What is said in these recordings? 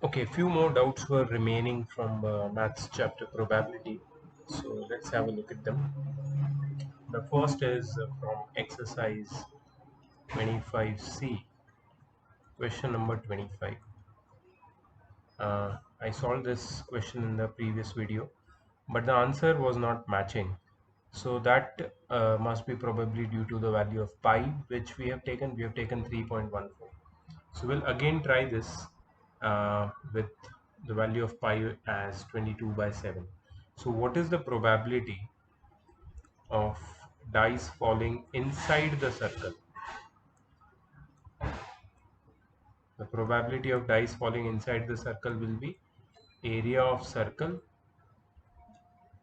Okay, few more doubts were remaining from maths chapter probability. So let's have a look at them. The first is from exercise 25C, question number 25. I solved this question in the previous video, but the answer was not matching. So that must be probably due to the value of pi, which we have taken. We have taken 3.14. So we'll again try this with the value of pi as 22 by 7. So what is the probability of dice falling inside the circle? The probability of dice falling inside the circle will be area of circle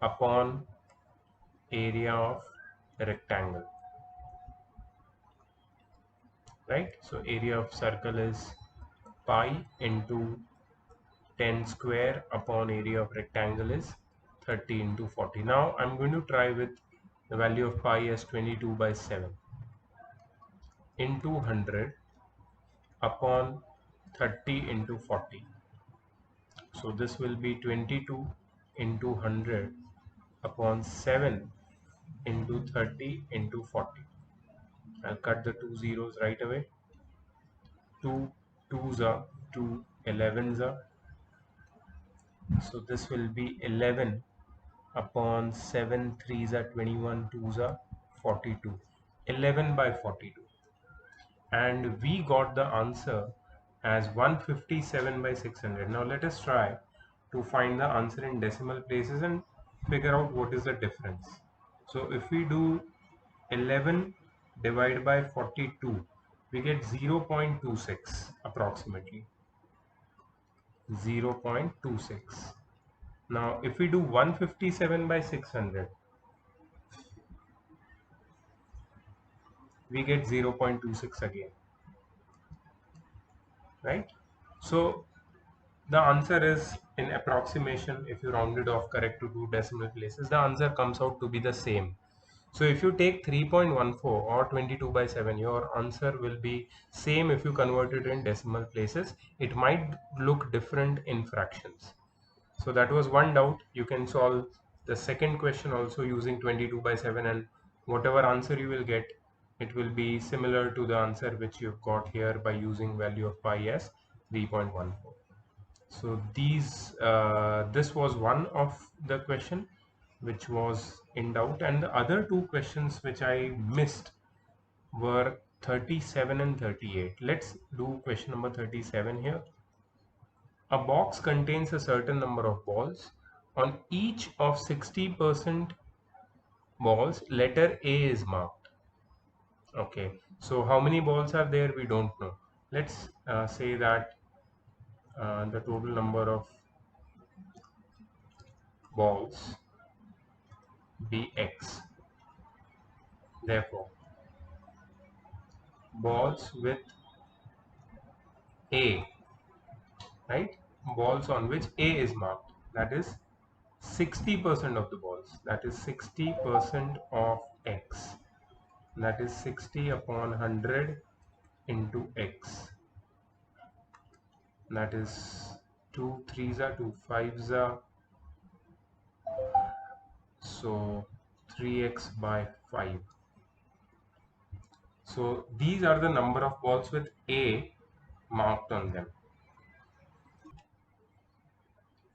upon area of rectangle, right? So area of circle is pi into 10 square upon area of rectangle is 30 into 40. Now I'm going to try with the value of pi as 22 by 7 into 100 upon 30 into 40. So this will be 22 into 100 upon 7 into 30 into 40. I'll cut the two zeros right away. 2 2s are 2 11s are. So this will be 11 upon 7 3s are 21, 2s are 42. 11 by 42. And we got the answer as 157 by 600. Now let us try to find the answer in decimal places and figure out what is the difference. So if we do 11 divided by 42, we get 0.26 approximately. 0.26. Now if we do 157 by 600, we get 0.26 again, right? So the answer is, in approximation, if you round it off correct to two decimal places, the answer comes out to be the same. So if you take 3.14 or 22 by 7, your answer will be same if you convert it in decimal places. It might look different in fractions. So that was one doubt. You can solve the second question also using 22 by 7, and whatever answer you will get, it will be similar to the answer which you've got here by using value of pi as 3.14. So this was one of the question which was in doubt, and the other two questions which I missed were 37 and 38. Let's do question number 37 here. A box contains a certain number of balls. On each of 60% balls, letter A is marked. Okay, so how many balls are there? We don't know. Let's say that the total number of balls be X. Therefore, balls with A, right? Balls on which A is marked. That is 60% of the balls. That is 60% of X. That is 60 upon 100 into X. That is 2 3s are 2 5s are, so 3x by 5. So these are the number of balls with A marked on them.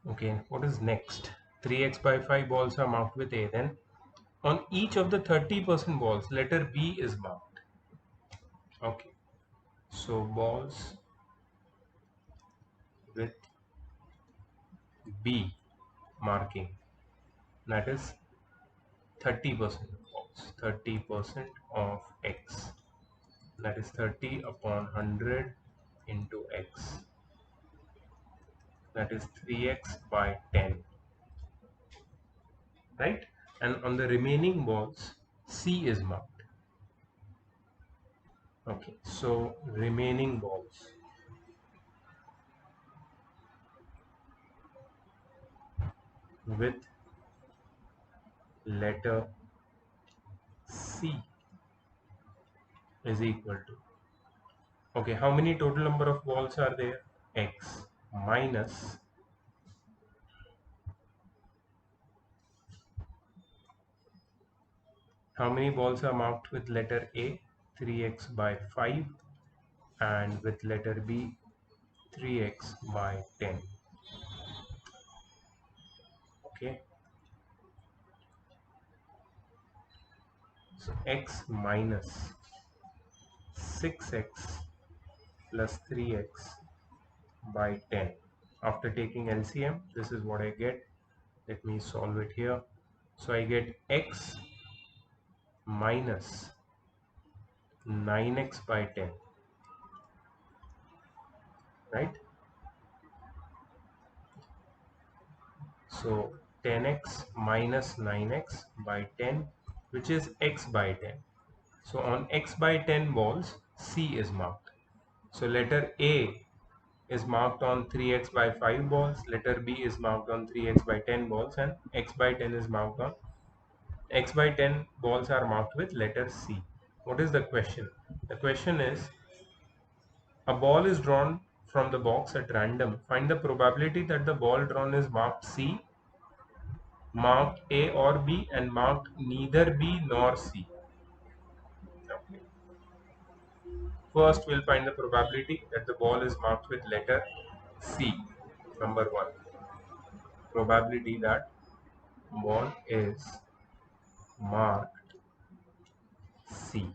Okay, what is next? 3x by 5 balls are marked with A. Then on each of the 30% balls, letter B is marked. Okay, so balls with B marking, that is 30% of balls, 30% of X. That is 30 upon 100 into X. That is 3x by 10, right? And on the remaining balls, C is marked. Okay, so remaining balls with letter C is equal to, okay, how many total number of balls are there? X. minus how many balls are marked with letter A? 3x by 5, and with letter B 3x by 10. Okay, so x minus 6x plus 3x by 10. After taking LCM, this is what I get. Let me solve it here. So I get x minus 9x by 10, right? So 10x minus 9x by 10, which is x by 10. So on x by 10 balls, C is marked. So letter A is marked on 3x by 5 balls, letter B is marked on 3x by 10 balls, and x by 10 is marked on x by 10 balls are marked with letter C. What is the question? The question is, a ball is drawn from the box at random. Find the probability that the ball drawn is marked C, marked A or B, and marked neither B nor C. Okay. First, we'll find the probability that the ball is marked with letter C. Number 1. Probability that ball is marked C.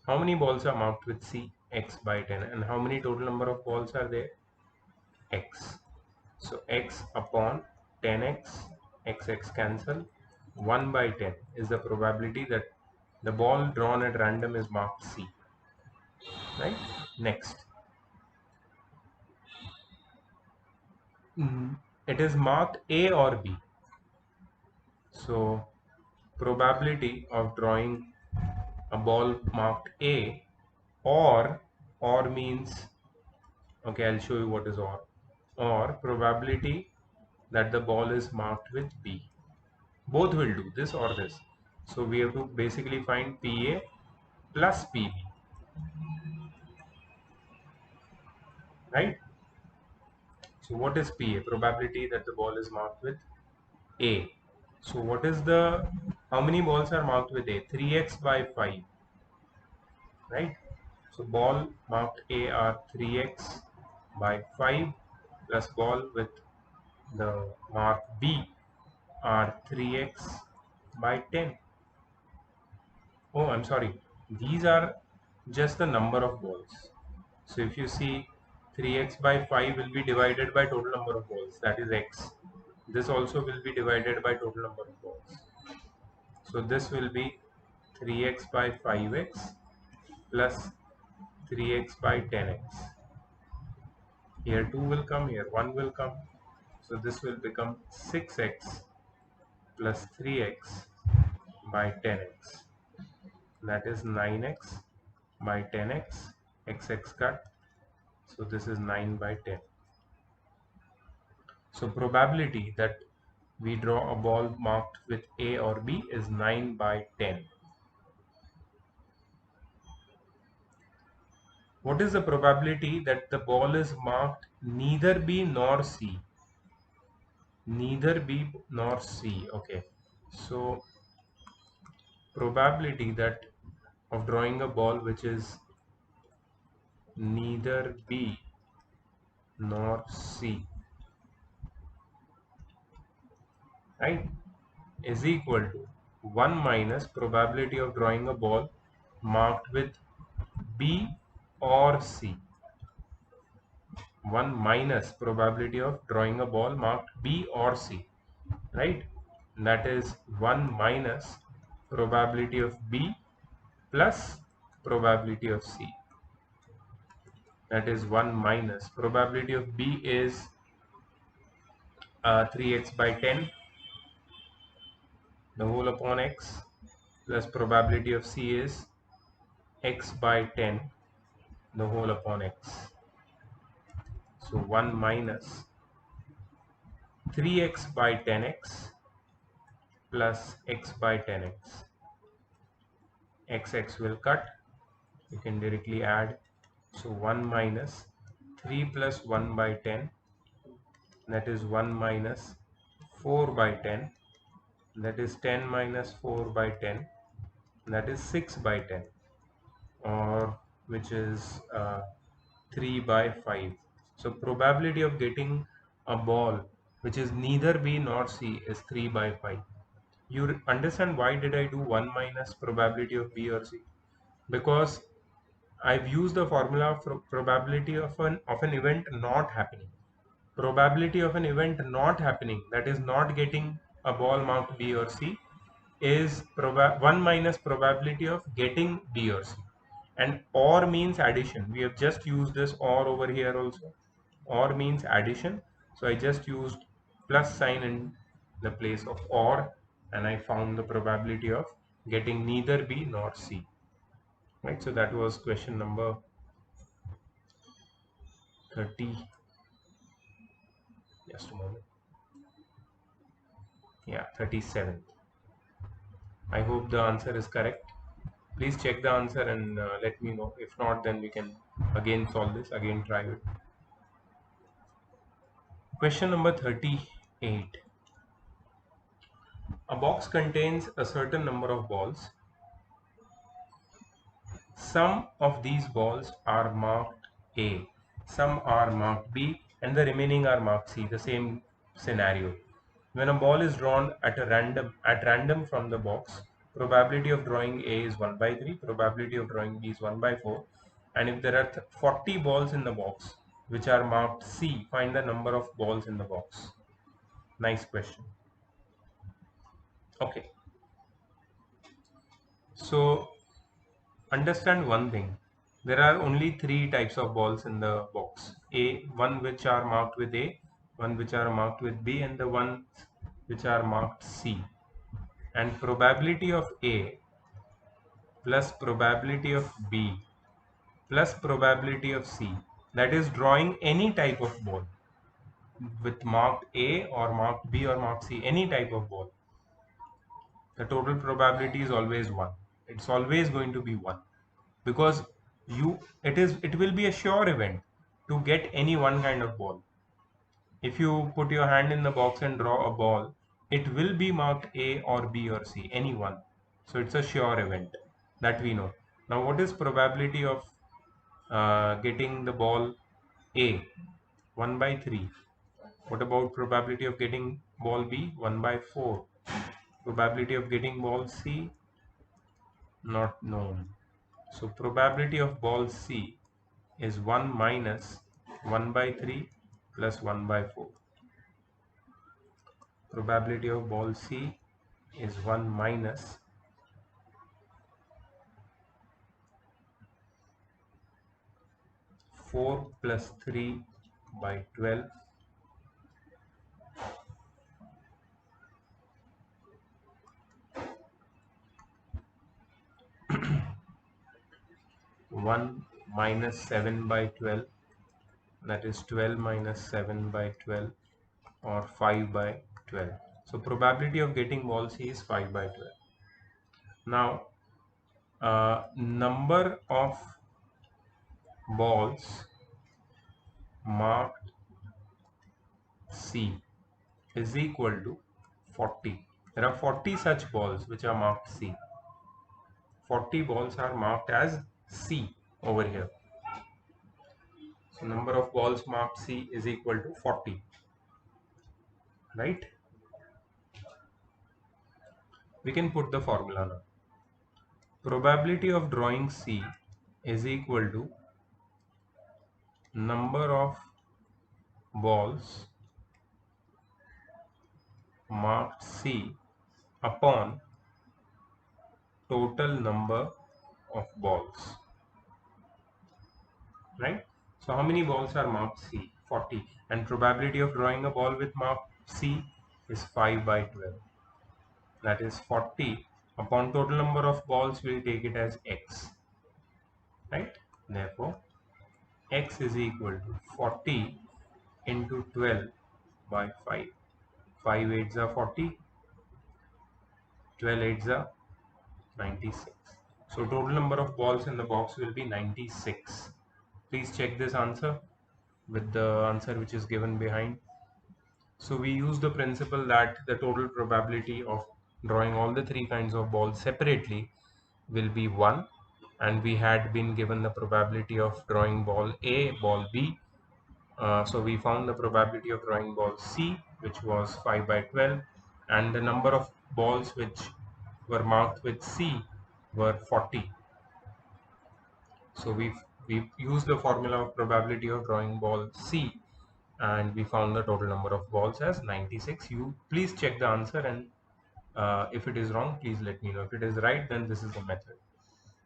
How many balls are marked with C? X by 10. And how many total number of balls are there? X. So x upon 10x, x cancel. 1 by 10 is the probability that the ball drawn at random is marked C. Right? Next. It is marked A or B. So probability of drawing a ball marked A, or means, okay, I'll show you what is or probability that the ball is marked with B. Both will do, this or this. So we have to basically find PA plus PB, right? So what is PA? Probability that the ball is marked with A. So what is the, how many balls are marked with A? 3x by 5, right? So ball marked A are 3x by 5 plus ball with the mark B are 3x by 10. Oh, I'm sorry. These are just the number of balls. So if you see 3x by 5 will be divided by total number of balls, that is x. This also will be divided by total number of balls. So this will be 3x by 5x plus 3x by 10x. Here 2 will come, here 1 will come. So this will become 6x plus 3x by 10x. That is 9x by 10x, x cut. So this is 9 by 10. So probability that we draw a ball marked with A or B is 9 by 10. What is the probability that the ball is marked neither B nor C? Neither B nor C. Okay. So probability that of drawing a ball which is neither B nor C, right, is equal to 1 minus probability of drawing a ball marked with B or C. 1 minus probability of drawing a ball marked B or C, right? That is 1 minus probability of B plus probability of C. That is 1 minus probability of B is 3x by 10 the whole upon x, plus probability of C is x by 10 the whole upon x. So 1 minus 3x by 10x plus x by 10x. X will cut, you can directly add. So 1 minus 3 plus 1 by 10, that is 1 minus 4 by 10, that is 10 minus 4 by 10, that is 6 by 10, or which is 3 by 5. So probability of getting a ball which is neither B nor C is 3 by 5. You understand why did I do 1 minus probability of B or C? Because I've used the formula for probability of an event not happening. Probability of an event not happening, that is not getting a ball marked B or C, is 1 minus probability of getting B or C. And OR means addition. We have just used this OR over here also. OR means addition. So I just used plus sign in the place of OR, and I found the probability of getting neither B nor C. Right, so that was question number 30. Just a moment. Yeah, 37th. I hope the answer is correct. Please check the answer and let me know. If not, then we can again solve this, again try it. Question number 38. A box contains a certain number of balls. Some of these balls are marked A, some are marked B, and the remaining are marked C. The same scenario. When a ball is drawn at random from the box, probability of drawing A is 1 by 3, probability of drawing B is 1 by 4, and if there are 40 balls in the box which are marked C, find the number of balls in the box. Nice question. Okay. So understand one thing. There are only three types of balls in the box. One which are marked with A, one which are marked with B, and the ones which are marked C. And probability of A plus probability of B plus probability of C, that is drawing any type of ball with marked A or marked B or marked C, any type of ball. The total probability is always 1. It's always going to be 1, because it will be a sure event to get any one kind of ball. If you put your hand in the box and draw a ball, it will be marked A or B or C, any one. So it's a sure event that we know. Now what is probability of getting the ball A? 1 by 3. What about probability of getting ball B? 1 by 4. Probability of getting ball C? Not known. So probability of ball C is 1 minus 1 by 3 plus 1 by 4. Probability of ball C is 1 minus 4 plus 3 by 12 1 minus 7 by 12, that is 12 minus 7 by 12, or 5 by 12. So probability of getting ball C is 5 by 12. Now number of balls marked C is equal to 40. There are 40 such balls which are marked C. 40 balls are marked as C over here. So number of balls marked C is equal to 40. Right? We can put the formula now. Probability of drawing C is equal to number of balls marked C upon total number of balls. Right? So how many balls are marked C? 40. And probability of drawing a ball with mark C is 5 by 12. That is 40 upon total number of balls, we'll take it as X. Right? Therefore, X is equal to 40 into 12 by 5. 5 8s are 40, 12 8s are 96. So total number of balls in the box will be 96. Please check this answer. with the answer which is given behind. So we use the principle that the total probability of drawing all the three kinds of balls separately will be 1, and we had been given the probability of drawing ball A, ball B. So we found the probability of drawing ball C, which was 5 by 12, and the number of balls which were marked with C were 40. So we've used the formula of probability of drawing ball C, and we found the total number of balls as 96. You please check the answer, and if it is wrong, please let me know. If it is right, then this is the method.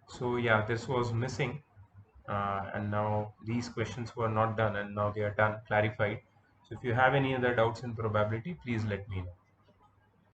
So yeah, this was missing, and now these questions were not done, and now they are done, clarified. So if you have any other doubts in probability, please let me know.